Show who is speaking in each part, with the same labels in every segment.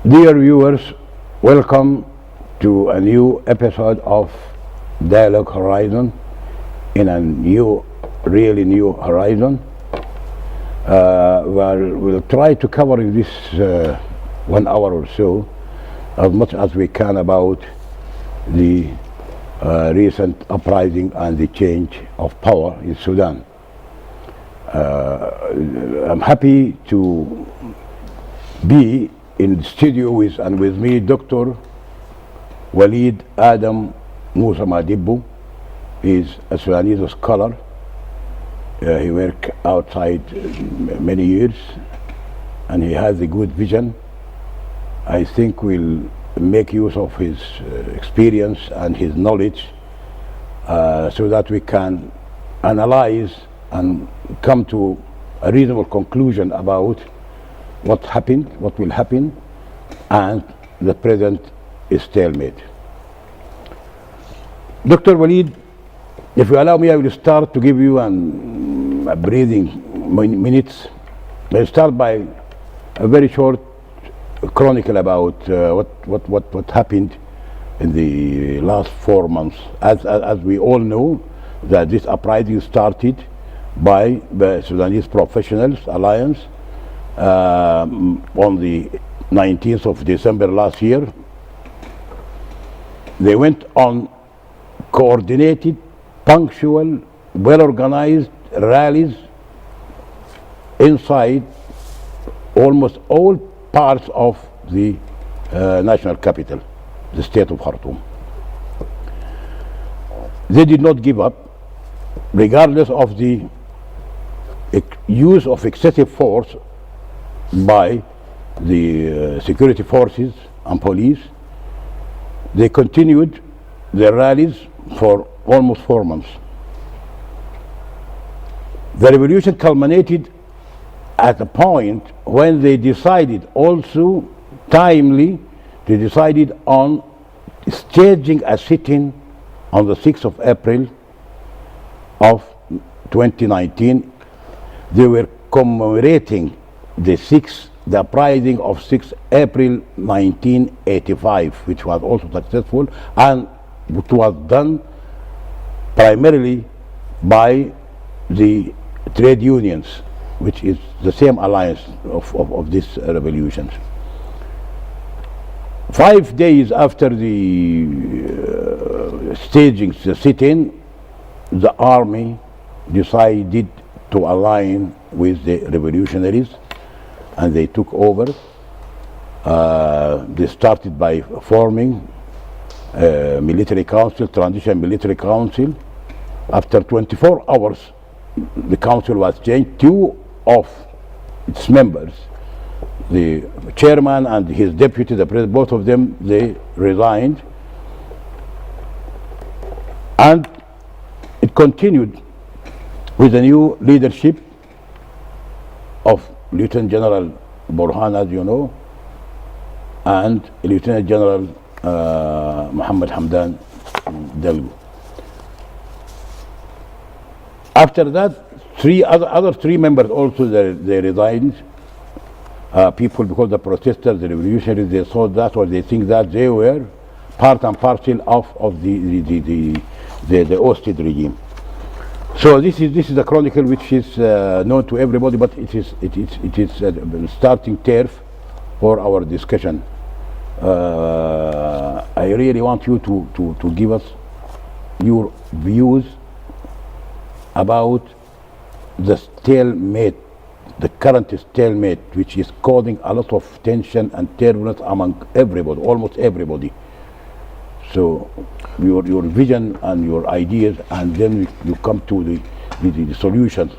Speaker 1: Dear viewers, welcome to a new episode of Dialogue Horizon in a really new horizon. Where we'll try to cover in this 1 hour or so as much as we can about the recent uprising and the change of power in Sudan. I'm happy to be in the studio with me Dr. وليد Adam Musa Madibu. He's a Sudanese scholar. He worked outside many years and he has a good vision. I think we'll make use of his experience and his knowledge so that we can analyze and come to a reasonable conclusion about what happened, what will happen, and the present stalemate. Dr. وليد, if you allow me, I will start to give you a breathing minutes. I'll start by a very short chronicle about what happened in the last 4 months. As we all know, that this uprising started by the Sudanese Professionals Alliance on the 19th of December last year. They went on coordinated, punctual, well-organized rallies inside almost all parts of the national capital, the state of Khartoum. They did not give up, regardless of the use of excessive force by the security forces and police. They continued their rallies for almost 4 months. The revolution culminated at a point when they decided also timely, they decided on staging a sit-in on the 6th of April of 2019. They were commemorating the uprising of 6th April 1985, which was also successful, and it was done primarily by the trade unions, which is the same alliance of these revolutions. 5 days after the staging, the sit-in, the army decided to align with the revolutionaries and they took over. They started by forming a military council, transition military council. After 24 hours, the council was changed. 2 of its members, the chairman and his deputy, the president, both of them, they resigned. And it continued with the new leadership of Lieutenant General Burhan, as you know, and Lieutenant General Muhammad Hamdan Daglo. After that, other three members also they resigned. People, because the protesters, the revolutionaries, they saw that, or they think that they were part and parcel of the ousted regime. So this is a chronicle which is known to everybody, but it is starting turf for our discussion. I really want you to give us your views about the stalemate, the current stalemate, which is causing a lot of tension and turbulence among everybody, almost everybody. So your vision and your ideas, and then you come to the solutions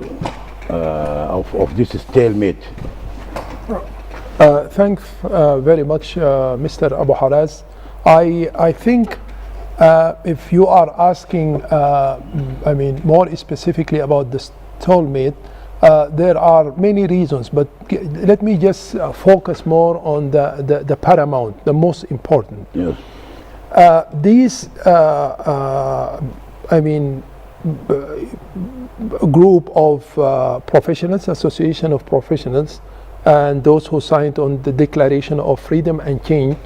Speaker 1: of this stalemate.
Speaker 2: Thanks very much, Mr. Abu Haraz. I think if you are asking, more specifically about the stalemate, there are many reasons, but let me just focus more on the paramount, the most important.
Speaker 1: Yes.
Speaker 2: These group of professionals, association of professionals, and those who signed on the Declaration of Freedom and Change,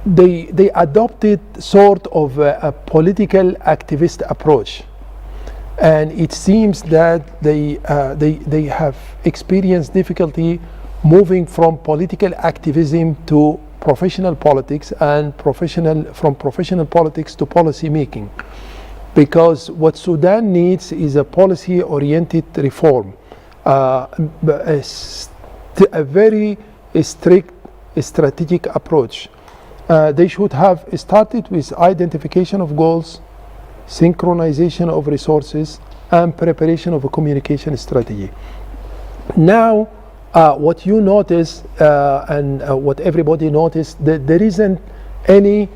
Speaker 2: they adopted sort of a political activist approach, and it seems that they have experienced difficulty moving from political activism to professional politics, and from professional politics to policy making, because what Sudan needs is a policy-oriented reform, a very strict strategic approach. They should have started with identification of goals, synchronization of resources, and preparation of a communication strategy. Now, what you notice and what everybody noticed, that there isn't any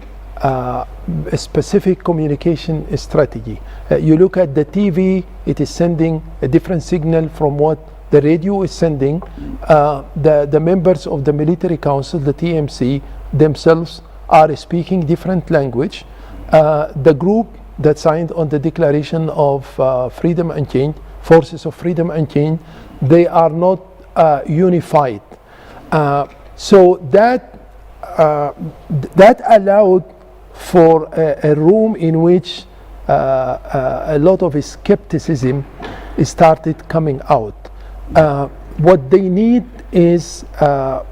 Speaker 2: specific communication strategy. You look at the TV, it is sending a different signal from what the radio is sending. The members of the military council, the TMC, themselves are speaking different language. The group that signed on the Declaration of Freedom and Change, Forces of Freedom and Change, they are not unified. So that allowed for a room in which a lot of skepticism started coming out. What they need is, I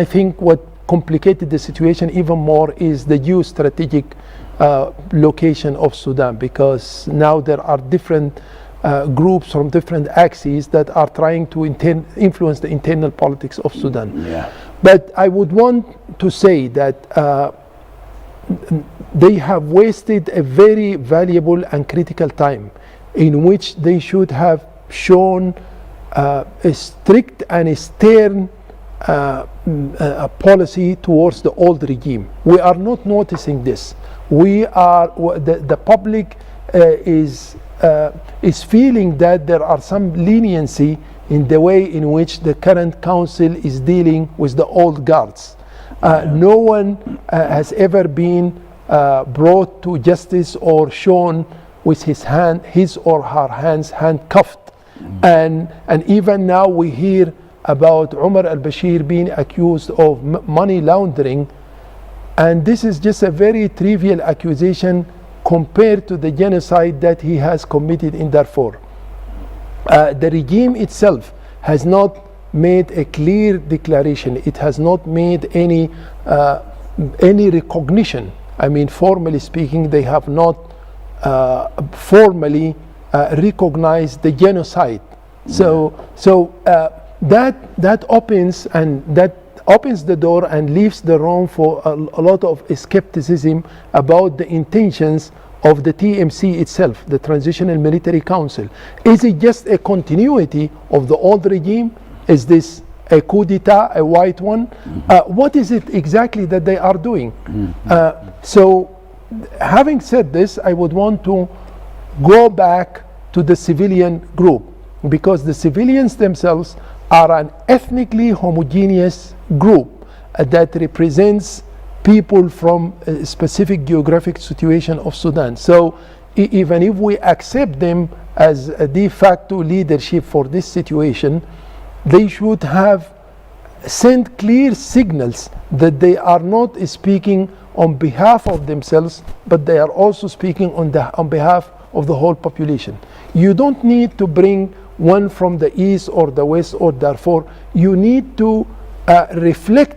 Speaker 2: think what complicated the situation even more is the geostrategic location of Sudan, because now there are different groups from different axes that are trying to influence the internal politics of Sudan.
Speaker 1: Yeah.
Speaker 2: But I would want to say that they have wasted a very valuable and critical time in which they should have shown a strict and a stern policy towards the old regime. We are not noticing this. The public is feeling that there are some leniency in the way in which the current council is dealing with the old guards. No one has ever been brought to justice or shown with his or her hands handcuffed. And even now we hear about Umar al-Bashir being accused of money laundering, and this is just a very trivial accusation compared to the genocide that he has committed in Darfur. The regime itself has not made a clear declaration. It has not made any recognition. I mean, formally speaking, they have not formally recognized the genocide. So that opens the door and leaves the room for a lot of skepticism about the intentions of the TMC itself, the Transitional Military Council. Is it just a continuity of the old regime? Is this a coup d'etat, a white one? What is it exactly that they are doing? So having said this, I would want to go back to the civilian group, because the civilians themselves are an ethnically homogeneous group that represents people from a specific geographic situation of Sudan. So even if we accept them as a de facto leadership for this situation, they should have sent clear signals that they are not speaking on behalf of themselves, but they are also speaking on behalf of the whole population. You don't need to bring one from the east or the west or Darfur. You need to reflect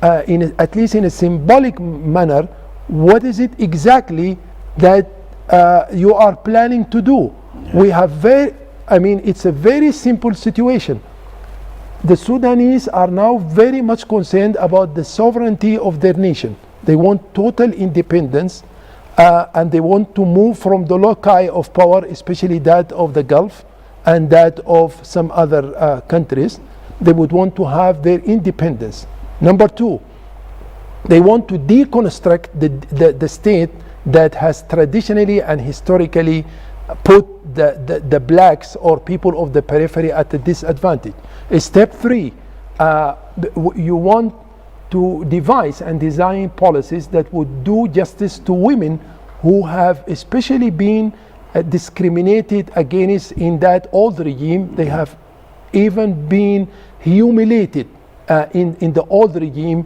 Speaker 2: at least in a symbolic manner, what is it exactly that you are planning to do? We have it's a very simple situation. The Sudanese are now very much concerned about the sovereignty of their nation. They want total independence, and they want to move from the loci of power, especially that of the Gulf and that of some other countries. They would want to have their independence. Number two, they want to deconstruct the state that has traditionally and historically put the blacks or people of the periphery at a disadvantage. Step three, you want to devise and design policies that would do justice to women who have especially been discriminated against in that old regime. They have even been humiliated in the old regime,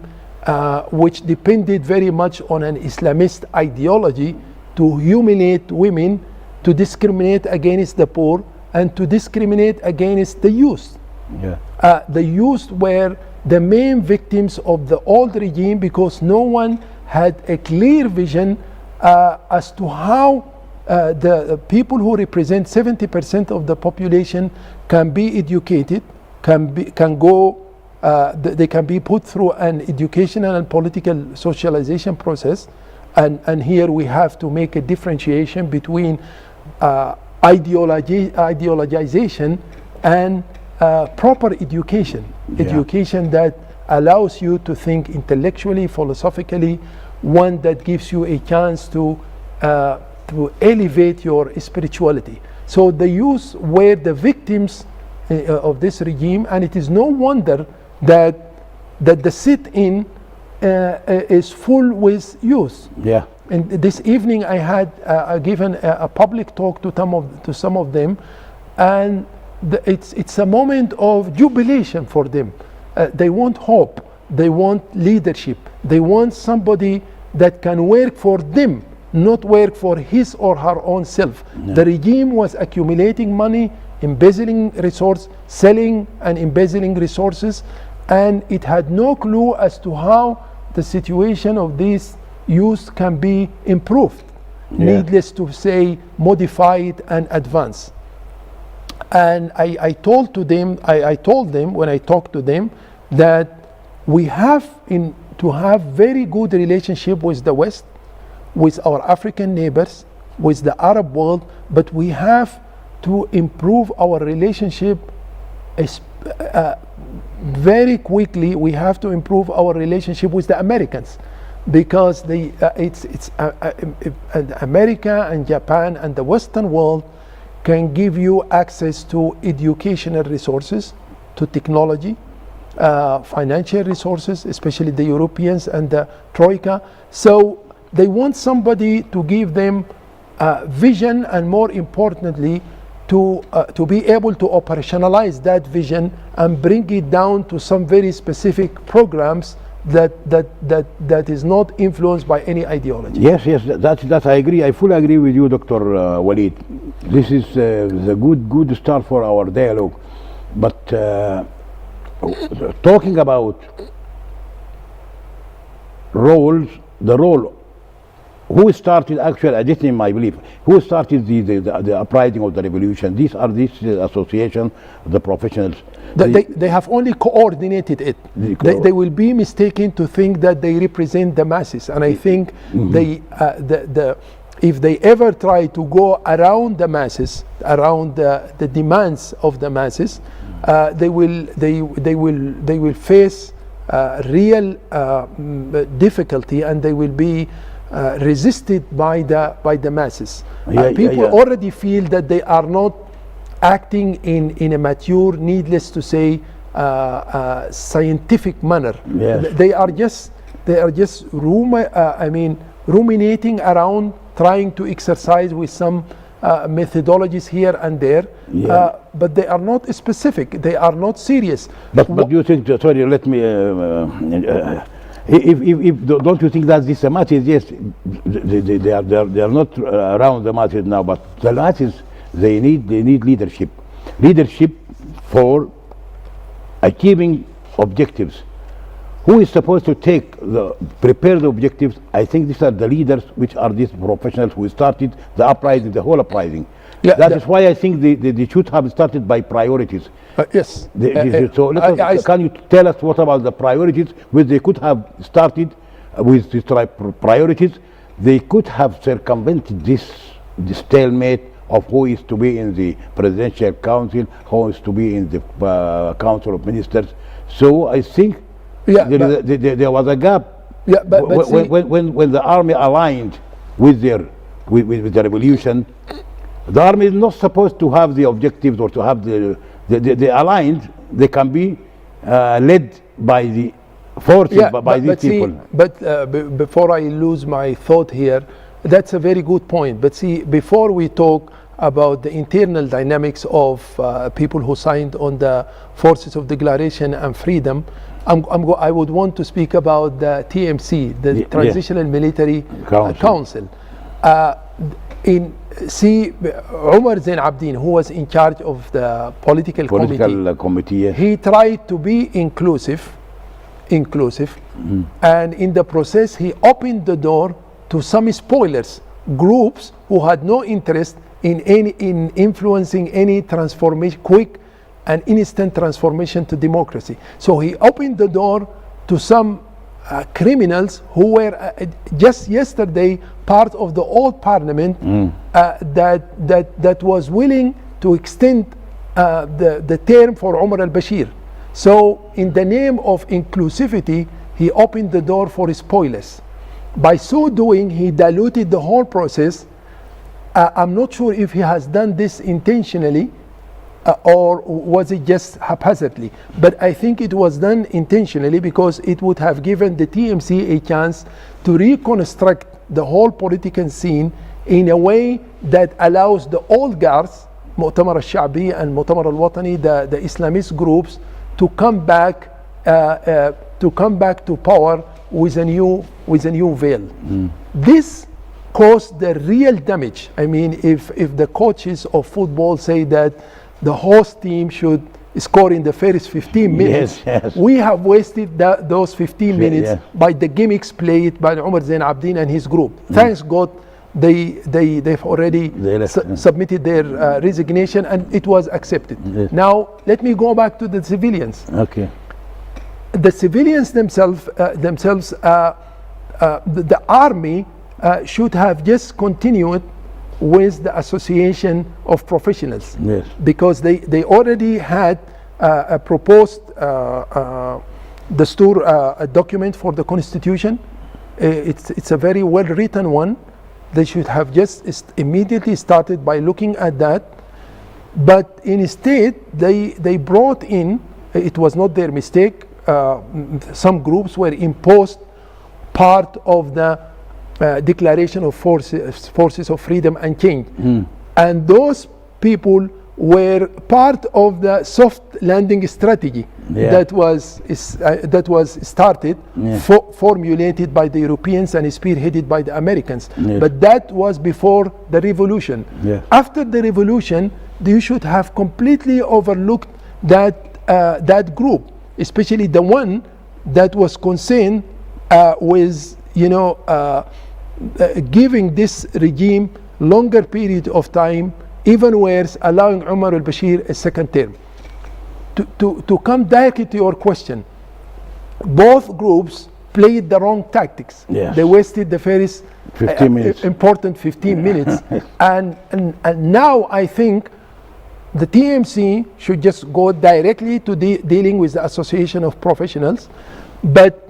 Speaker 2: which depended very much on an Islamist ideology to humiliate women, to discriminate against the poor, and to discriminate against the youth.
Speaker 1: Yeah.
Speaker 2: The youth were the main victims of the old regime because no one had a clear vision as to how the people who represent 70% of the population can be educated, they can be put through an educational and political socialization process. And here we have to make a differentiation between ideologization and proper education.
Speaker 1: Yeah.
Speaker 2: Education that allows you to think intellectually, philosophically, one that gives you a chance to elevate your spirituality. So the youth were the victims of this regime, and it is no wonder that the sit-in is full with youth.
Speaker 1: Yeah.
Speaker 2: And this evening I had given a public talk to some of them, and it's a moment of jubilation for them. They want hope, they want leadership, they want somebody that can work for them, not work for his or her own self.
Speaker 1: Yeah.
Speaker 2: The regime was accumulating money, embezzling resources, selling and embezzling resources, and it had no clue as to how the situation of these youth can be improved.
Speaker 1: Yeah.
Speaker 2: Needless to say, modified and advanced. And I told them when I talked to them that we have to have very good relationship with the West, with our African neighbors, with the Arab world, but we have to improve our relationship very quickly. We have to improve our relationship with the Americans, because America and Japan and the Western world can give you access to educational resources, to technology, financial resources, especially the Europeans and the Troika. So they want somebody to give them vision, and more importantly, to be able to operationalize that vision and bring it down to some very specific programs that is not influenced by any ideology.
Speaker 1: Yes, that I agree. I fully agree with you, Dr. Waleed. This is the good start for our dialogue. But talking about roles, the role, who started actually, this is my belief, who started the uprising of the revolution? These association, the professionals.
Speaker 2: They have only coordinated it. They will be mistaken to think that they represent the masses, and I think if they ever try to go around the masses, around the demands of the masses, they will face real difficulty, and they will be resisted by the masses. People already feel that they are not acting in a mature, needless to say, scientific manner.
Speaker 1: Yes.
Speaker 2: They are just ruminating around, trying to exercise with some methodologies here and there, but they are not specific. They are not serious.
Speaker 1: But you think? Sorry, let me. If don't you think that this masses? Yes, they are not around the masses now, but the masses, they need leadership for achieving objectives. Who is supposed to prepare the objectives? I think these are the leaders, which are these professionals who started the uprising, the whole uprising. Yeah, that is why I think they should have started by priorities.
Speaker 2: Yes.
Speaker 1: So can you tell us what about the priorities, which they could have started with these priorities? They could have circumvented this stalemate of who is to be in the presidential council, who is to be in the council of ministers. So I think there was a gap.
Speaker 2: Yeah, but
Speaker 1: when the army aligned with the revolution, the army is not supposed to have the objectives or to have the aligned. They can be led by the forces, by these people.
Speaker 2: But before I lose my thought here, that's a very good point. But see, before we talk about the internal dynamics of people who signed on the Forces of Declaration and Freedom, I would want to speak about the TMC, the Transitional Military Council. Umar Zain Abdin, who was in charge of the political committee,
Speaker 1: yes.
Speaker 2: he tried to be inclusive, and in the process he opened the door to some spoilers, groups who had no interest in influencing any transformation, quick and instant transformation to democracy. So he opened the door to some criminals who were just yesterday part of the old parliament that was willing to extend the term for Umar al-Bashir. So in the name of inclusivity, he opened the door for spoilers. By so doing, he diluted the whole process. I'm not sure if he has done this intentionally or was it just haphazardly, but I think it was done intentionally because it would have given the TMC a chance to reconstruct the whole political scene in a way that allows the old guards, Mu'tamar al-Sha'bi and Mu'tamar al-Watani, the Islamist groups, to come back to power with a new veil. This caused the real damage. I mean, if the coaches of football say that the host team should score in the first 15 minutes, we have wasted those 15 minutes by the gimmicks played by Umar Zain Abdin and his group. Thanks God they've already submitted their resignation and it was accepted. Now let me go back to the civilians.
Speaker 1: Okay.
Speaker 2: The civilians themselves, the army should have just continued with the association of professionals, because they already had a proposed a document for the constitution. It's a very well written one. They should have just immediately started by looking at that, but instead they brought in, it was not their mistake, some groups were imposed part of the Declaration of Forces of Freedom and Change, and those people were part of the soft landing strategy that was started, formulated by the Europeans and spearheaded by the Americans. But that was before the revolution. After the revolution, you should have completely overlooked that group, especially the one that was concerned with giving this regime longer period of time, even worse, allowing Umar al-Bashir a second term. To come directly to your question, both groups played the wrong tactics. They wasted the first
Speaker 1: 15 minutes.
Speaker 2: Important 15 minutes. And now I think the TMC should just go directly to dealing with the association of professionals. But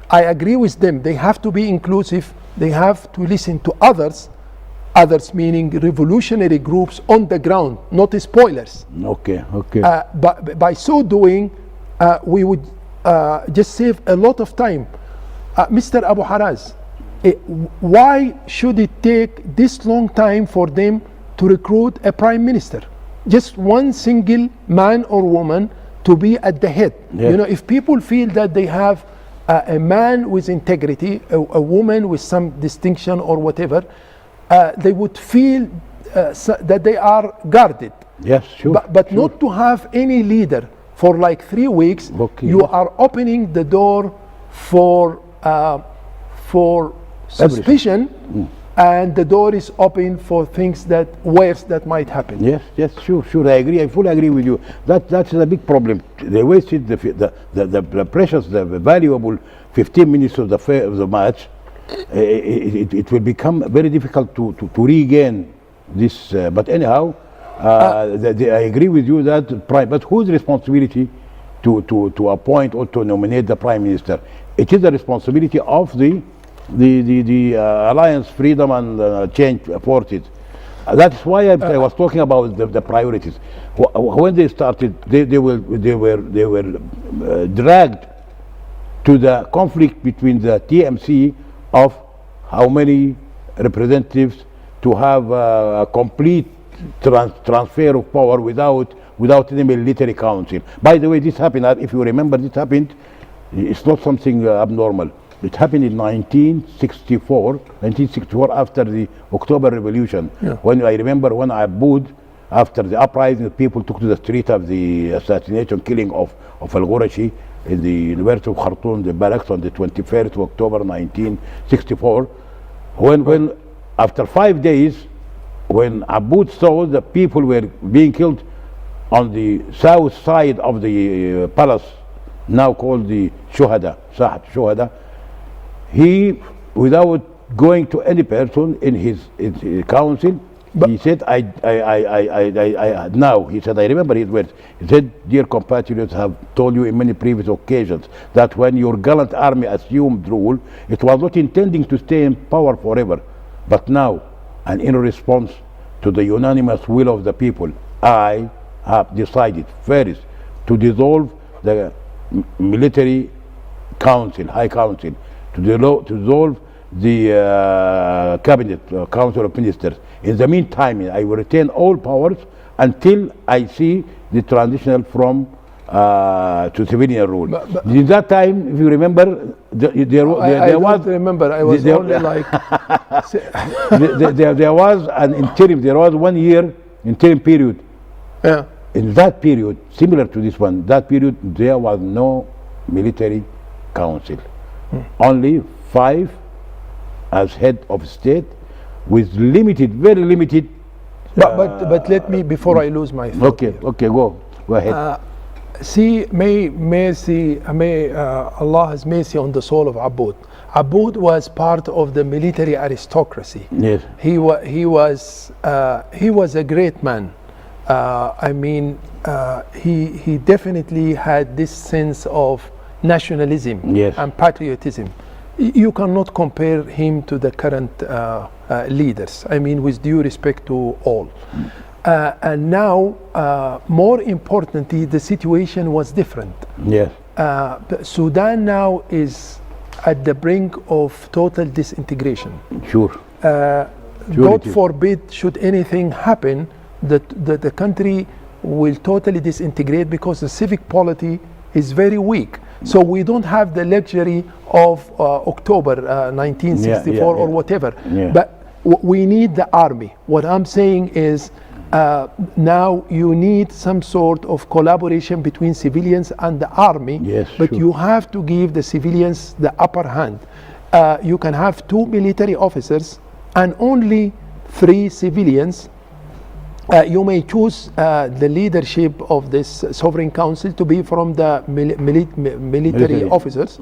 Speaker 2: I agree with them. They have to be inclusive. They have to listen to others meaning revolutionary groups on the ground, not spoilers.
Speaker 1: Okay.
Speaker 2: But by so doing, we would just save a lot of time. Mr. Abu Haraz, why should it take this long time for them to recruit a prime minister? Just one single man or woman to be at the head. If people feel that they have a man with integrity, a woman with some distinction or whatever, they would feel that they are guarded.
Speaker 1: Yes, sure.
Speaker 2: But not to have any leader for like 3 weeks. You are opening the door for suspicion, and the door is open for things worse that might happen.
Speaker 1: Yes, sure. I agree. I fully agree with you. That's a big problem. They wasted the precious, the valuable 15 minutes of the match. It will become very difficult to regain this. But anyhow, I agree with you that but whose responsibility to appoint or to nominate the prime minister? It is the responsibility of the Alliance Freedom and Change forces. That's why I was talking about the priorities. When they started, they were dragged to the conflict between the TMC of how many representatives to have a complete transfer of power without any military council. By the way, this happened, if you remember, this happened, it's not something abnormal. It happened in 1964 after the October Revolution.
Speaker 2: Yeah.
Speaker 1: When I remember when Aboud, after the uprising, people took to the street of the assassination, killing of Al-Ghurashi in the University of Khartoum, the barracks on the 21st of October 1964. When after 5 days, when Aboud saw the people were being killed on the south side of the palace, now called the Shuhada, Sahat Shuhada, he, without going to any person in his council, he said, now, he said, I remember his words. He said, dear compatriots, have told you in many previous occasions that when your gallant army assumed rule, it was not intending to stay in power forever. But now, and in response to the unanimous will of the people, I have decided first to dissolve the military council, high council, to dissolve the cabinet, council of ministers. In the meantime, I will retain all powers until I see the transition from to civilian rule. But in that time, if you remember, there was. I remember. I was only like. there was an interim. There was 1 year interim period.
Speaker 2: Yeah.
Speaker 1: In that period, similar to this one, that period there was no military council. Only 5 as head of state, with limited, very limited.
Speaker 2: But let me, before I lose my thought.
Speaker 1: Okay, go ahead.
Speaker 2: See, may Allah has mercy on the soul of Aboud. Aboud was part of the military aristocracy.
Speaker 1: Yes.
Speaker 2: He was a great man. He definitely had this sense of nationalism and patriotism. You cannot compare him to the current leaders, with due respect to all. And now, more importantly, the situation was different.
Speaker 1: Yes.
Speaker 2: Sudan now is at the brink of total disintegration.
Speaker 1: Sure.
Speaker 2: God forbid, should anything happen, that the country will totally disintegrate because the civic polity is very weak. So we don't have the luxury of October 1964 or whatever. Yeah. But we need the army. What I'm saying is now you need some sort of collaboration between civilians and the army.
Speaker 1: Yes,
Speaker 2: but
Speaker 1: sure.
Speaker 2: You have to give the civilians the upper hand. You can have 2 military officers and only 3 civilians. You may choose the leadership of this sovereign council to be from the military officers,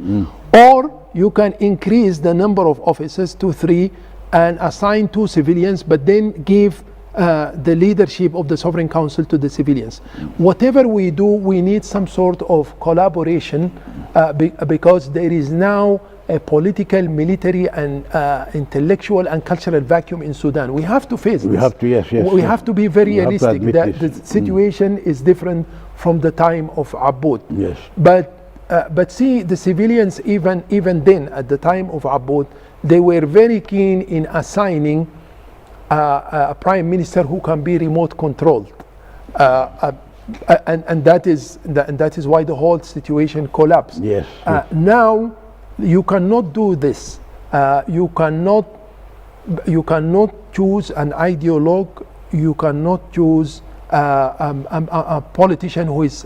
Speaker 2: or you can increase the number of officers to 3 and assign 2 civilians, but then give the leadership of the sovereign council to the civilians. Whatever we do, we need some sort of collaboration because there is now a political, military, and intellectual and cultural vacuum in Sudan. We have to face this.
Speaker 1: We have to, yes.
Speaker 2: We have to be very realistic. The situation is different from the time of Aboud.
Speaker 1: Yes.
Speaker 2: But see, the civilians, even then, at the time of Aboud, they were very keen in assigning a prime minister who can be remote controlled. And that is why the whole situation collapsed.
Speaker 1: Yes.
Speaker 2: Now, you cannot do this. You cannot choose an ideologue. You cannot choose a politician whose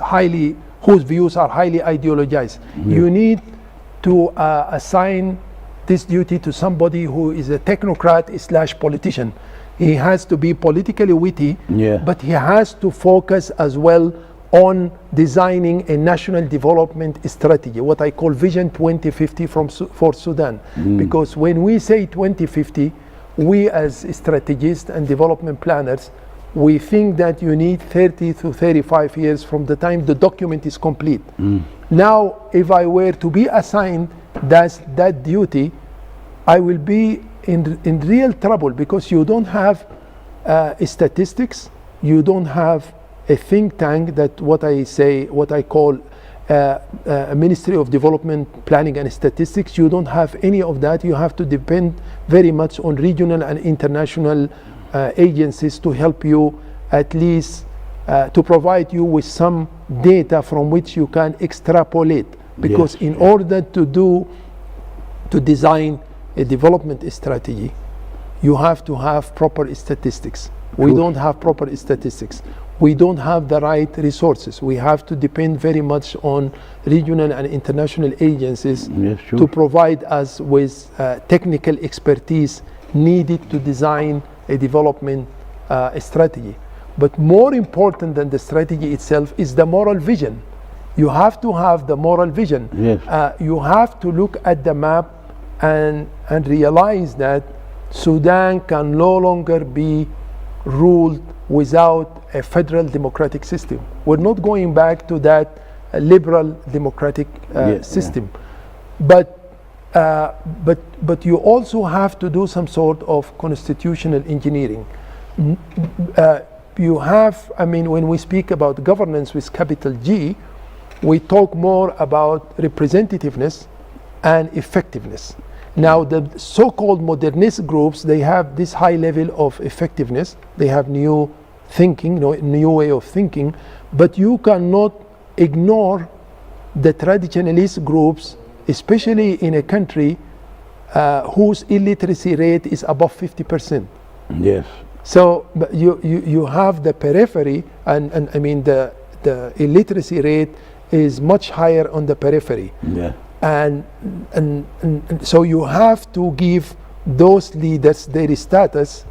Speaker 2: views are highly ideologized. You need to assign this duty to somebody who is a technocrat / politician. He has to be politically witty, but he has to focus as well on designing a national development strategy, what I call Vision 2050 for Sudan. Because when we say 2050, we as strategists and development planners, we think that you need 30 to 35 years from the time the document is complete. Now, if I were to be assigned that duty, I will be in real trouble because you don't have statistics, you don't have a think tank that what I call a Ministry of Development Planning and Statistics. You don't have any of that. You have to depend very much on regional and international agencies to help you, at least to provide you with some data from which you can extrapolate. Because in order to design a development strategy, you have to have proper statistics. We don't have proper statistics. We don't have the right resources. We have to depend very much on regional and international agencies to provide us with technical expertise needed to design a development strategy. But more important than the strategy itself is the moral vision. You have to have the moral vision. You have to look at the map and realize that Sudan can no longer be ruled without a federal democratic system. We're not going back to that liberal democratic system. But you also have to do some sort of constitutional engineering. You have, I mean, when we speak about governance with capital G, we talk more about representativeness and effectiveness. Now, the so-called modernist groups, they have this high level of effectiveness. They have new thinking, new way of thinking, but you cannot ignore the traditionalist groups, especially in a country whose illiteracy rate is above 50%.
Speaker 1: Yes.
Speaker 2: So you have the periphery, and I mean the illiteracy rate is much higher on the periphery.
Speaker 1: Yeah.
Speaker 2: And so you have to give those leaders their status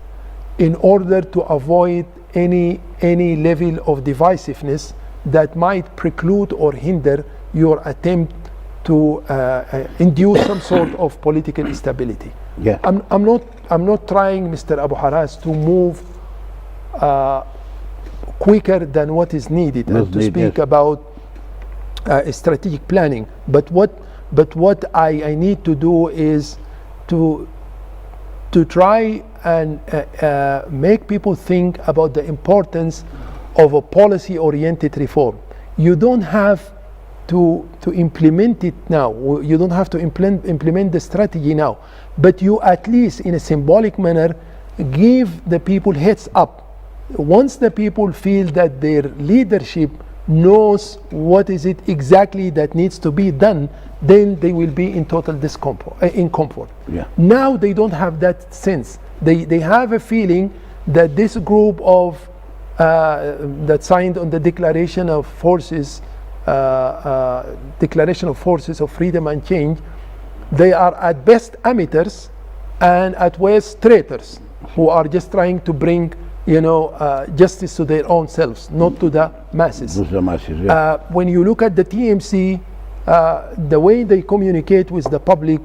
Speaker 2: in order to avoid any level of divisiveness that might preclude or hinder your attempt to induce some sort of political stability.
Speaker 1: Yeah.
Speaker 2: I'm not trying, Mr. Abu Haras, to move quicker than what is needed and to speak about strategic planning. But what I need to do is to try and make people think about the importance of a policy-oriented reform. You don't have to implement it now. You don't have to implement the strategy now. But you at least, in a symbolic manner, give the people heads up. Once the people feel that their leadership knows what is it exactly that needs to be done, then they will be in total comfort.
Speaker 1: Yeah.
Speaker 2: Now they don't have that sense. They have a feeling that this group of that signed on the Declaration of Forces of Freedom and Change, they are at best amateurs and at worst traitors who are just trying to bring justice to their own selves, not to the masses. When you look at the TMC, the way they communicate with the public,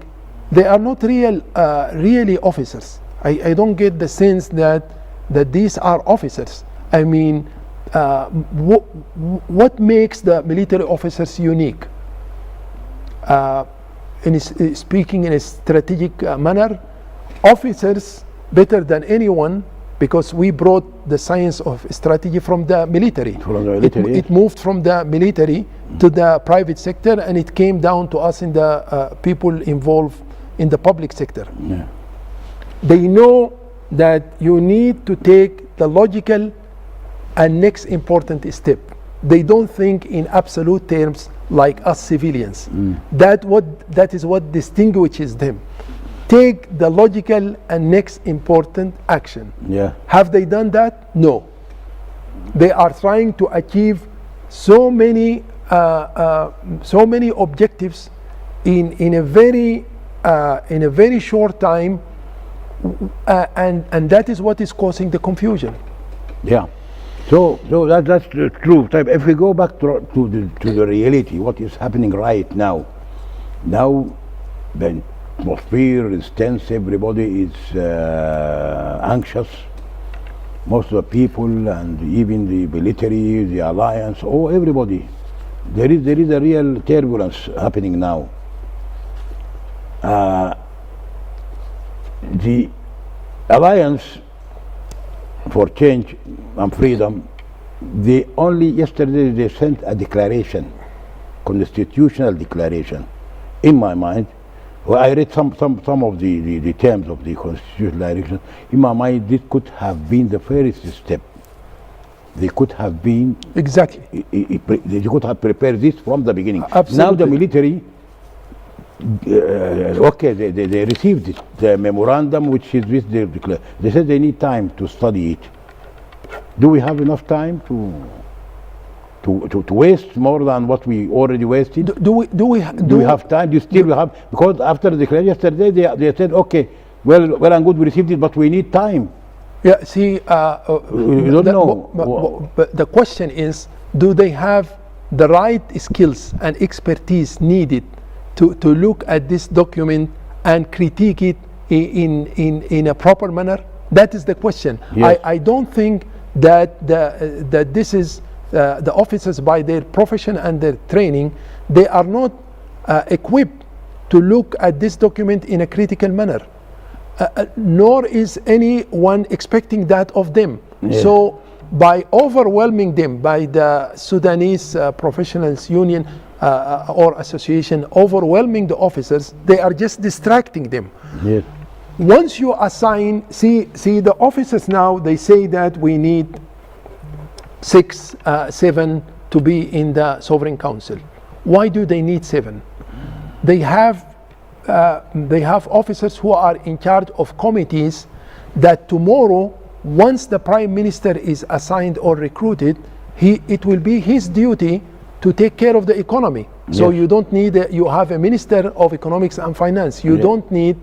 Speaker 2: they are not really officers. I don't get the sense that these are officers. I mean, what makes the military officers unique? Speaking in a strategic manner, officers better than anyone, because we brought the science of strategy from the military. It moved from the military to the private sector, and it came down to us in the people involved in the public sector.
Speaker 1: Yeah.
Speaker 2: They know that you need to take the logical and next important step. They don't think in absolute terms like us civilians. That is what distinguishes them. Take the logical and next important action.
Speaker 1: Yeah.
Speaker 2: Have they done that? No. They are trying to achieve so many objectives in a very short time, and that is what is causing the confusion.
Speaker 1: Yeah. So that's the truth. If we go back to the reality, what is happening right now? Now, the atmosphere is tense. Everybody is anxious. Most of the people, and even the military, the alliance, everybody. There is a real turbulence happening now. The alliance for change and freedom, yesterday they sent a declaration, constitutional declaration. In my mind, Well, I read some of the terms of the constitutional direction. In my mind, this could have been the first step. They could have been
Speaker 2: Exactly.
Speaker 1: they could have prepared this from the beginning.
Speaker 2: Absolutely.
Speaker 1: Now the military, okay, they received it, the memorandum, which is with the they said they need time to study it. Do we have enough time to waste more than what we already wasted?
Speaker 2: Do we
Speaker 1: have time? Do you still have, because after the declaration yesterday they said, okay, well and good, we received it, but we need time.
Speaker 2: Yeah, see,
Speaker 1: We don't know.
Speaker 2: But the question is, do they have the right skills and expertise needed to look at this document and critique it in a proper manner? That is the question.
Speaker 1: Yes.
Speaker 2: I don't think that that this is the officers, by their profession and their training, they are not equipped to look at this document in a critical manner. Nor is anyone expecting that of them.
Speaker 1: Yeah.
Speaker 2: So by overwhelming them, by the Sudanese Professionals Union or Association overwhelming the officers, they are just distracting them.
Speaker 1: Yes.
Speaker 2: Once you assign, see the officers now, they say that we need 6, 7 to be in the Sovereign Council. Why do they need 7? They have officers who are in charge of committees that tomorrow, once the Prime Minister is assigned or recruited, it will be his duty to take care of the economy. So
Speaker 1: Yes.
Speaker 2: you don't need you have a Minister of Economics and Finance. You
Speaker 1: Yeah.
Speaker 2: don't need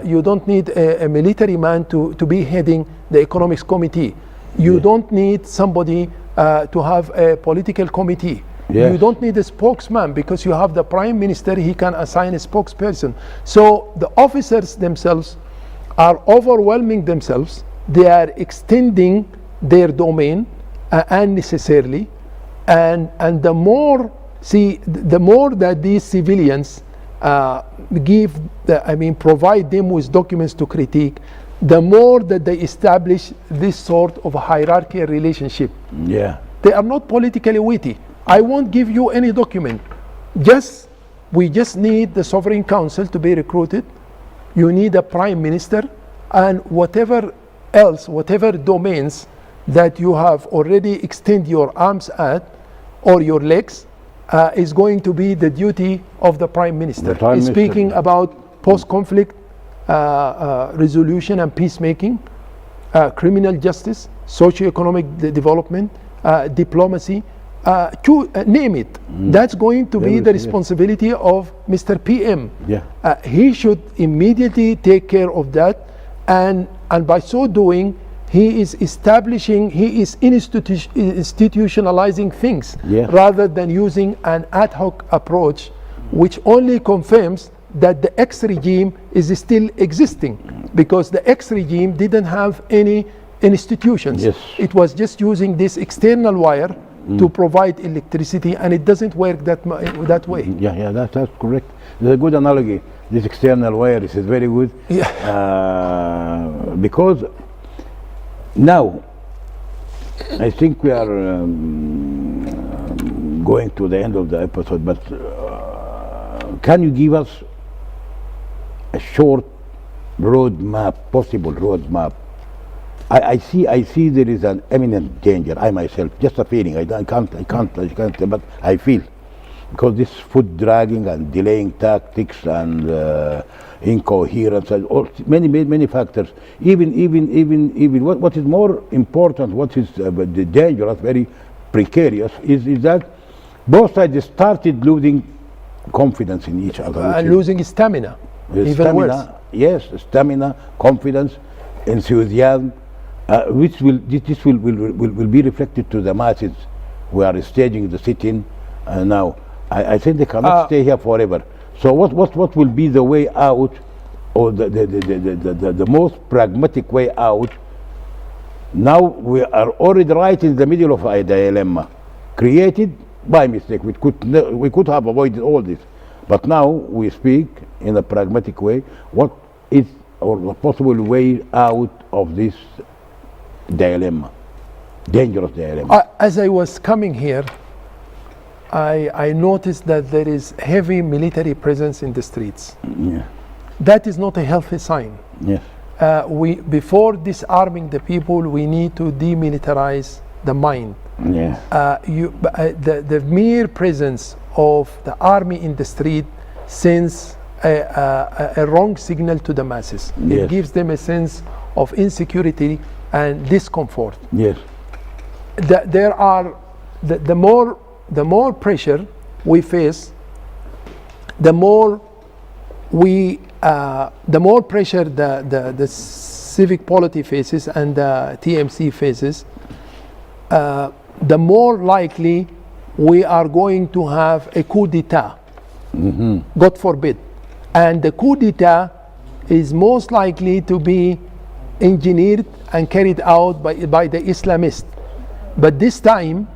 Speaker 2: you don't need a military man to be heading the Economics Committee. You don't need somebody to have a political committee.
Speaker 1: Yes.
Speaker 2: You don't need a spokesman, because you have the Prime Minister, he can assign a spokesperson. So the officers themselves are overwhelming themselves. They are extending their domain unnecessarily, and the more that these civilians provide them with documents to critique, the more that they establish this sort of a hierarchical relationship.
Speaker 1: Yeah.
Speaker 2: They are not politically witty. I won't give you any document. We just need the Sovereign Council to be recruited. You need a Prime Minister, and whatever else, whatever domains that you have already extend your arms at, or your legs, is going to be the duty of the Prime Minister.
Speaker 1: The Prime Minister.
Speaker 2: Speaking about post-conflict resolution and peacemaking, criminal justice, socio-economic development, diplomacy, name it. That's going to be the responsibility of Mr. PM.
Speaker 1: Yeah.
Speaker 2: He should immediately take care of that, and by so doing, he is institutionalizing things,
Speaker 1: Yeah.
Speaker 2: rather than using an ad hoc approach, which only confirms that the X-regime is still existing, because the X-regime didn't have any institutions.
Speaker 1: Yes.
Speaker 2: It was just using this external wire to provide electricity, and it doesn't work that way.
Speaker 1: Yeah, that's correct. It's a good analogy. This external wire is very good.
Speaker 2: Yeah.
Speaker 1: Because now I think we are going to the end of the episode, but can you give us a short roadmap, possible roadmap? I see there is an imminent danger. I myself, just a feeling. I can't, but I feel, because this food dragging and delaying tactics and incoherence and all, many factors. Even what is more important, what is the dangerous, very precarious, is that both sides started losing confidence in each other.
Speaker 2: And losing stamina. Even worse.
Speaker 1: Yes, stamina, confidence, enthusiasm. This will be reflected to the masses who are staging the sit-in now. I think they cannot stay here forever. So what will be the way out, or the most pragmatic way out? Now we are already right in the middle of a dilemma created by mistake. We could have avoided all this, but now we speak in a pragmatic way. What is the possible way out of this dilemma, dangerous dilemma?
Speaker 2: As I was coming here, I noticed that there is heavy military presence in the streets.
Speaker 1: Yeah.
Speaker 2: That is not a healthy sign.
Speaker 1: Yes.
Speaker 2: Before disarming the people, we need to demilitarize the mind.
Speaker 1: Yeah.
Speaker 2: The mere presence of the army in the street sends a wrong signal to the masses.
Speaker 1: Yes.
Speaker 2: It gives them a sense of insecurity and discomfort.
Speaker 1: Yes.
Speaker 2: The more pressure we face, the more pressure the civic polity faces and the TMC faces, the more likely we are going to have a coup d'etat. God forbid. And the coup d'etat is most likely to be engineered and carried out by the Islamists. But this time,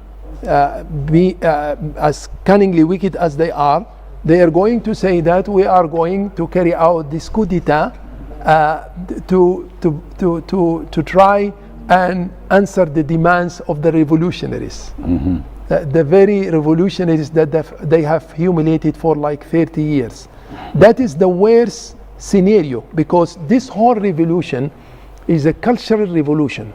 Speaker 2: as cunningly wicked as they are going to say that we are going to carry out this coup d'etat to try and answer the demands of the revolutionaries. The very revolutionaries that they have humiliated for like 30 years. That is the worst scenario, because this whole revolution is a cultural revolution,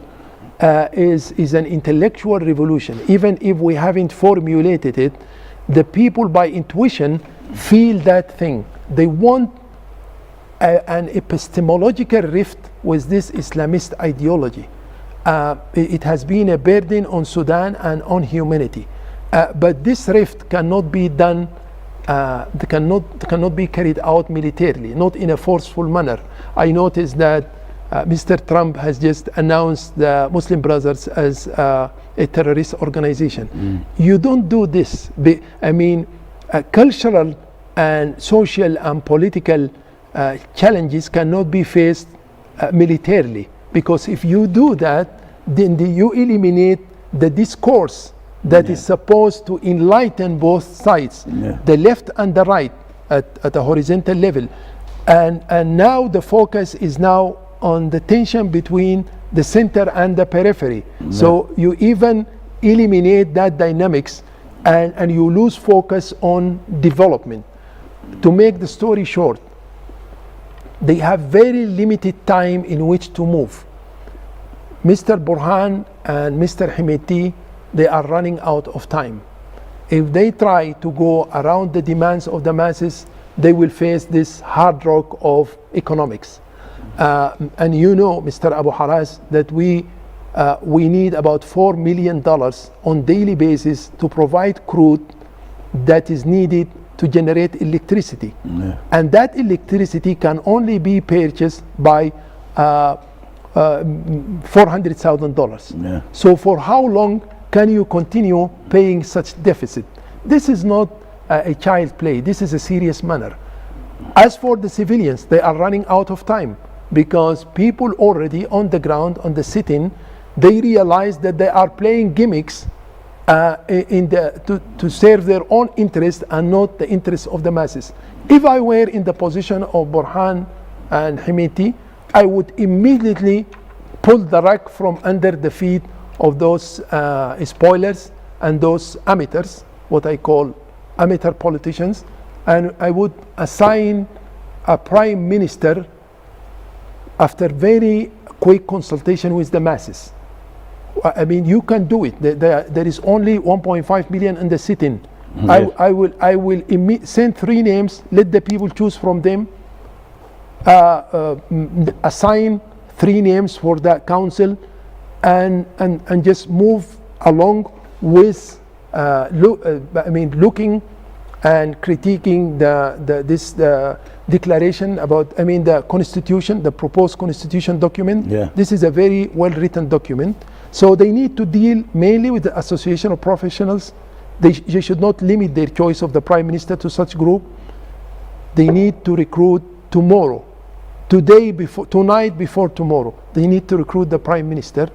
Speaker 2: is an intellectual revolution. Even if we haven't formulated it, the people by intuition feel that thing. They want an epistemological rift with this Islamist ideology. It has been a burden on Sudan and on humanity. But this rift cannot be done, cannot be carried out militarily, not in a forceful manner. I noticed that Mr. Trump has just announced the Muslim Brothers as a terrorist organization. You don't do this. Cultural and social and political challenges cannot be faced militarily, because if you do that, then you eliminate the discourse that is supposed to enlighten both sides, the left and the right, at a horizontal level. And now the focus is now on the tension between the center and the periphery. So you even eliminate that dynamics, and you lose focus on development. To make the story short, they have very limited time in which to move. Mr. Burhan and Mr. Hemeti, they are running out of time. If they try to go around the demands of the masses, they will face this hard rock of economics. And you know, Mr. Abu Haraz, that we need about $4 million on daily basis to provide crude that is needed to generate electricity. And that electricity can only be purchased by $400,000. So for how long can you continue paying such deficit? This is not a child play. This is a serious matter. As for the civilians, they are running out of time, because people already on the ground, on the sit-in, they realize that they are playing gimmicks to serve their own interest and not the interests of the masses. If I were in the position of Burhan and Hemeti, I would immediately pull the rug from under the feet of those spoilers and those amateurs, what I call amateur politicians, and I would assign a prime minister after very quick consultation with the masses. I mean, you can do it. There is only 1.5 million in the sit-in. I will send 3 names, let the people choose from them, assign 3 names for the council, and just move along with looking and critiquing this declaration about, the constitution, the proposed constitution document. This is a very well written document. So they need to deal mainly with the association of professionals. They should not limit their choice of the prime minister to such group. They need to recruit tomorrow, tonight before tomorrow. They need to recruit the prime minister.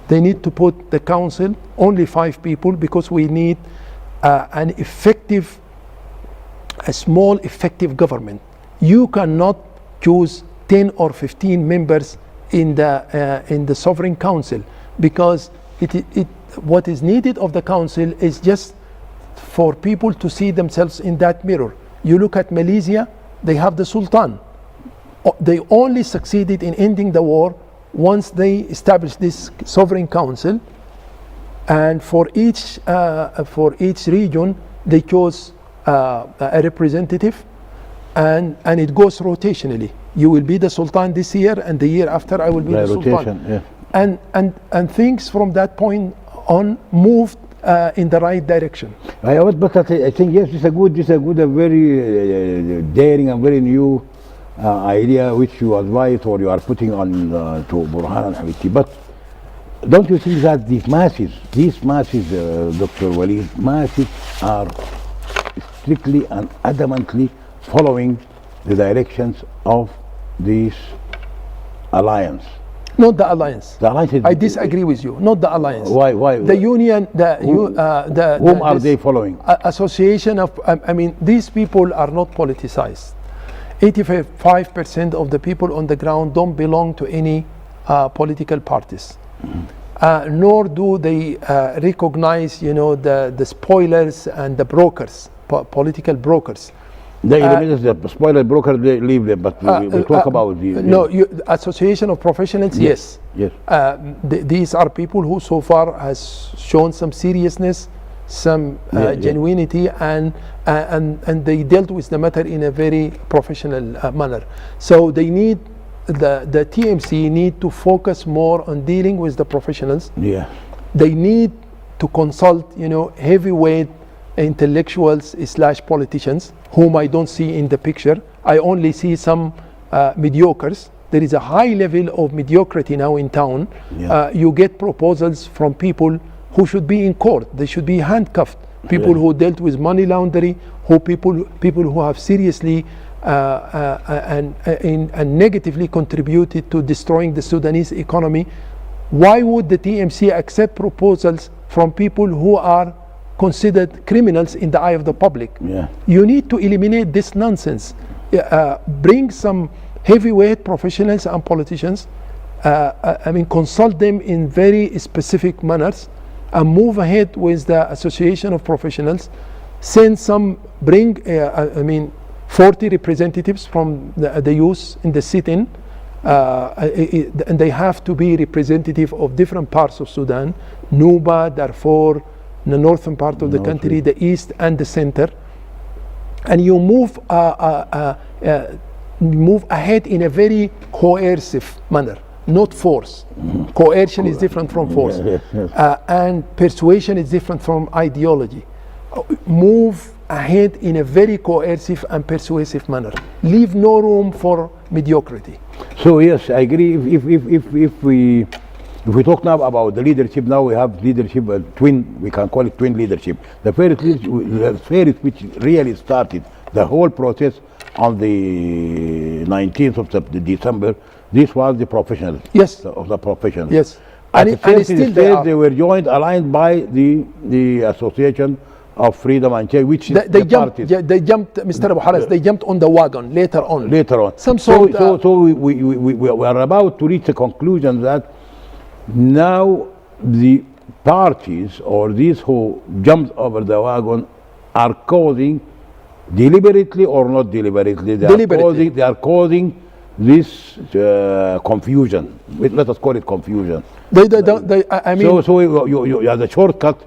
Speaker 2: They need to put the council, only 5 people, because we need a small effective government. You cannot choose 10 or 15 members in the sovereign council, because what is needed of the council is just for people to see themselves in that mirror. You look at Malaysia, they have the Sultan. They only succeeded in ending the war once they established this sovereign council, and for each region they chose a representative, and it goes rotationally. You will be the Sultan this year, and the year after I will be the Sultan.
Speaker 1: Yeah.
Speaker 2: And things from that point on moved in the right direction.
Speaker 1: But I think yes, this is a good, a very daring and very new idea which you advise or you are putting on to Burhan and Habibti. But don't you think that these masses, Dr. Waleed, masses are strictly and adamantly following the directions of this alliance?
Speaker 2: Not the alliance.
Speaker 1: The alliance is,
Speaker 2: I disagree with you. Not the alliance.
Speaker 1: Why?
Speaker 2: The union,
Speaker 1: whom are they following?
Speaker 2: Association of, I mean, these people are not politicized. 85% of the people on the ground don't belong to any political parties. Nor do they recognize, the spoilers and the brokers, political brokers.
Speaker 1: They eliminate the spoiler broker, they leave them, but we talk about the...
Speaker 2: No, association of professionals, yes. These are people who so far has shown some seriousness, some genuinity, and they dealt with the matter in a very professional manner. So they need, the TMC need to focus more on dealing with the professionals. They need to consult, heavyweight intellectuals / politicians whom I don't see in the picture. I only see some mediocres. There is a high level of mediocrity now in town. You get proposals from people who should be in court. They should be handcuffed. People who dealt with money laundering, people who have seriously and negatively contributed to destroying the Sudanese economy. Why would the TMC accept proposals from people who are considered criminals in the eye of the public? You need to eliminate this nonsense. Bring some heavyweight professionals and politicians, consult them in very specific manners, and move ahead with the association of professionals. Send some, bring 40 representatives from the youth in the sit-in, and they have to be representative of different parts of Sudan, Nuba, Darfur, the northern part of the country, the east and the center, and you move ahead in a very coercive manner, not force. Coercion is different from force, and persuasion is different from ideology. Move ahead in a very coercive and persuasive manner. Leave no room for mediocrity.
Speaker 1: So yes, I agree. If we talk now about the leadership, now we have leadership, we can call it twin leadership. The first which really started the whole process on the 19th of December, this was the professionals.
Speaker 2: Yes.
Speaker 1: Of the professionals.
Speaker 2: Yes.
Speaker 1: At the first stage, they were aligned by the Association of Freedom and Change, which
Speaker 2: they jumped, Mr. Abu Haras, they jumped on the wagon later on. So
Speaker 1: we are about to reach a conclusion that now the parties or these who jumped over the wagon are causing, deliberately or not deliberately, they are causing this confusion. Let us call it confusion.
Speaker 2: So
Speaker 1: you as a shortcut,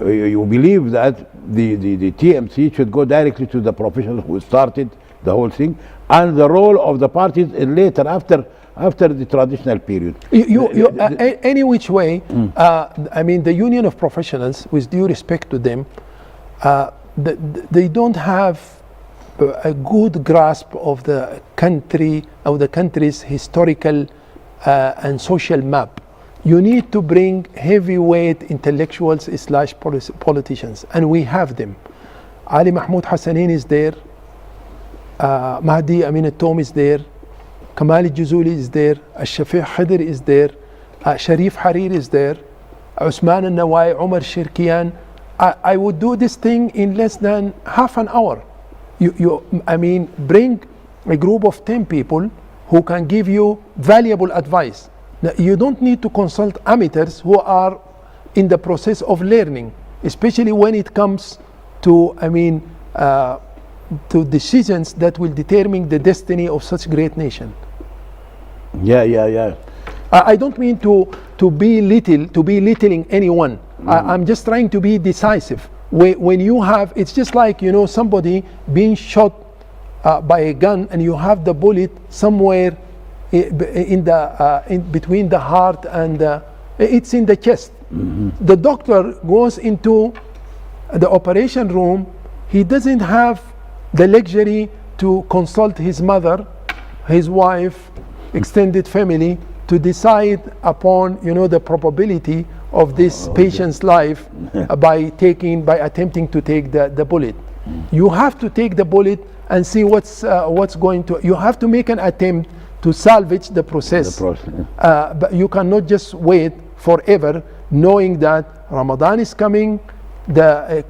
Speaker 1: you believe that the TMC should go directly to the professionals who started the whole thing, and the role of the parties later after the traditional period.
Speaker 2: Any which way, the Union of Professionals, with due respect to them, they don't have a good grasp of the country's historical and social map. You need to bring heavyweight intellectuals / politicians, and we have them. Ali Mahmoud Hassanin is there, Mahdi Amin al-Tom is there, Kamal al-Juzuli is there, Al-Shafiq Khidr is there, Sharif Harir is there, Usman al-Nawai, Umar Shirkiyan. I would do this thing in less than half an hour. Bring a group of 10 people who can give you valuable advice. Now, you don't need to consult amateurs who are in the process of learning. especially when it comes to, to decisions that will determine the destiny of such great nation.
Speaker 1: Yeah.
Speaker 2: I don't mean to belittling anyone. I'm just trying to be decisive. When you have, it's just like, somebody being shot by a gun, and you have the bullet somewhere in between the heart and it's in the chest. The doctor goes into the operation room. He doesn't have the luxury to consult his mother, his wife, extended family, to decide upon the probability of this patient's life by attempting to take the bullet. You have to take the bullet and see what's going to. You have to make an attempt to salvage the process. But you cannot just wait forever, knowing that Ramadan is coming, the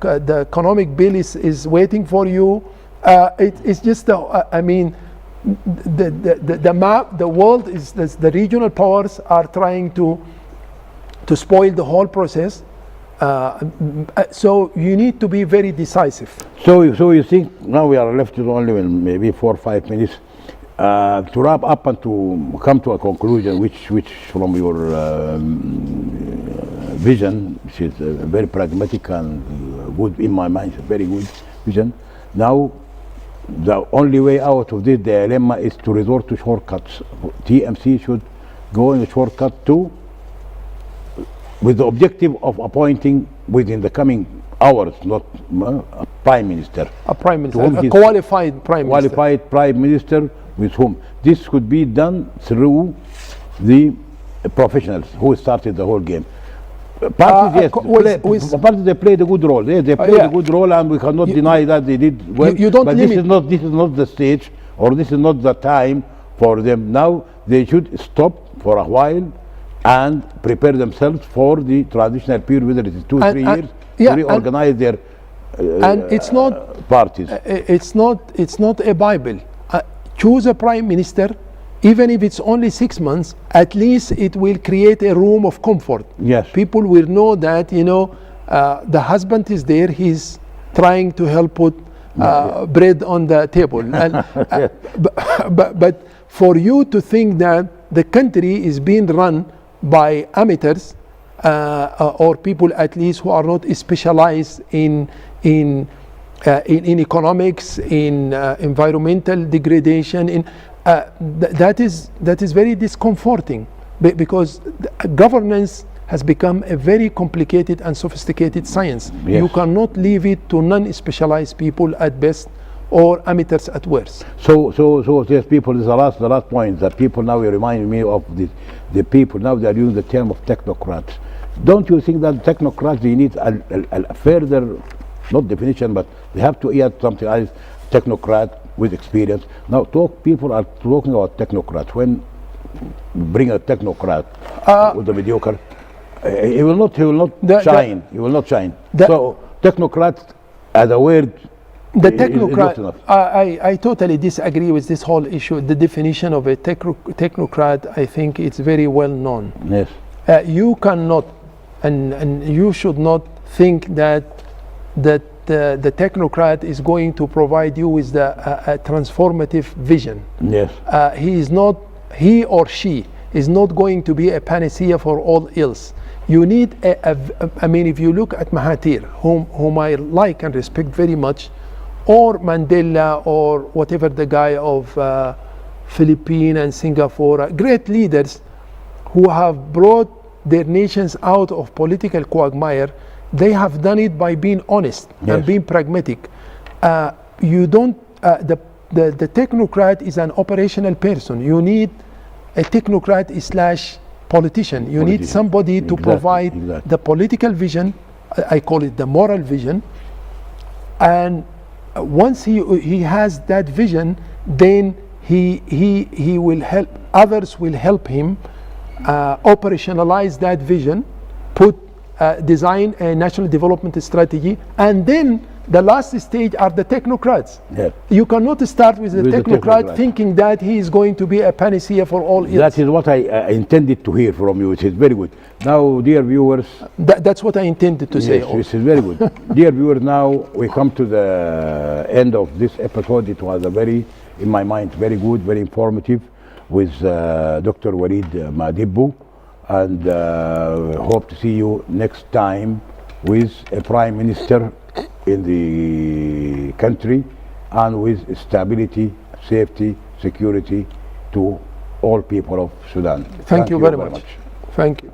Speaker 2: economic bill is waiting for you. It's just the map. The world is the regional powers are trying to spoil the whole process. So you need to be very decisive.
Speaker 1: So you think now we are left with only maybe 4 or 5 minutes to wrap up and to come to a conclusion, which from your vision, which is very pragmatic and good in my mind, a very good vision. Now, the only way out of this dilemma is to resort to shortcuts. TMC should go in a shortcut with the objective of appointing within the coming hours, not a prime minister.
Speaker 2: A prime minister, a qualified prime minister.
Speaker 1: Qualified prime minister with whom this could be done through the professionals who started the whole game. Parties, parties they played a good role. They played a good role, and we cannot deny that they did well. But this is not the stage, or this is not the time for them. Now they should stop for a while and prepare themselves for the transitional period, whether it is 2-3 years, to reorganize their
Speaker 2: and it's not
Speaker 1: parties.
Speaker 2: It's not a Bible. Choose a prime minister, even if it's only 6 months. At least it will create a room of comfort.
Speaker 1: Yes,
Speaker 2: people will know that the husband is there. He's trying to help put bread on the table. And, but for you to think that the country is being run by amateurs or people at least who are not specialized in economics, in environmental degradation, that is very discomforting, because governance has become a very complicated and sophisticated science.
Speaker 1: Yes.
Speaker 2: You cannot leave it to non-specialized people at best, or amateurs at worst.
Speaker 1: So there's people, this is the last point, that people now remind me of the people now they are using the term of technocrats. Don't you think that technocrats, they need a further, not definition, but they have to add something else, technocrat with experience. Now people are talking about technocrats. When bring a technocrat with the mediocre, he will not shine. He will not shine. So technocrat as a word,
Speaker 2: the technocrat, I totally disagree with this whole issue. The definition of a technocrat, I think it's very well known.
Speaker 1: Yes.
Speaker 2: You cannot and you should not think that the technocrat is going to provide you with a transformative vision.
Speaker 1: Yes.
Speaker 2: He or she is not going to be a panacea for all ills. You need if you look at Mahathir, whom I like and respect very much, or Mandela, or whatever the guy of Philippines and Singapore, great leaders who have brought their nations out of political quagmire. They have done it by being honest and being pragmatic. The technocrat is an operational person. You need a technocrat /politician. You need somebody to provide the political vision. I call it the moral vision. And once he has that vision, then he will help, others will help him operationalize that vision, design a national development strategy, and then The last stage are the technocrats.
Speaker 1: Yes.
Speaker 2: You cannot start with the
Speaker 1: With the
Speaker 2: technocrat
Speaker 1: technocrat.
Speaker 2: thinking that he is going to be a panacea for all ills.
Speaker 1: That is what I intended to hear from you. It is very good. Now, dear viewers,
Speaker 2: That's what I intended to say.
Speaker 1: yes, this is very good. Dear viewers, now we come to the end of this episode. It was a very, in my mind, very good, very informative with Dr. وليد Madibu, and hope to see you next time with a prime minister in the country and with stability, safety, security to all people of Sudan.
Speaker 2: Thank you very much. Thank you.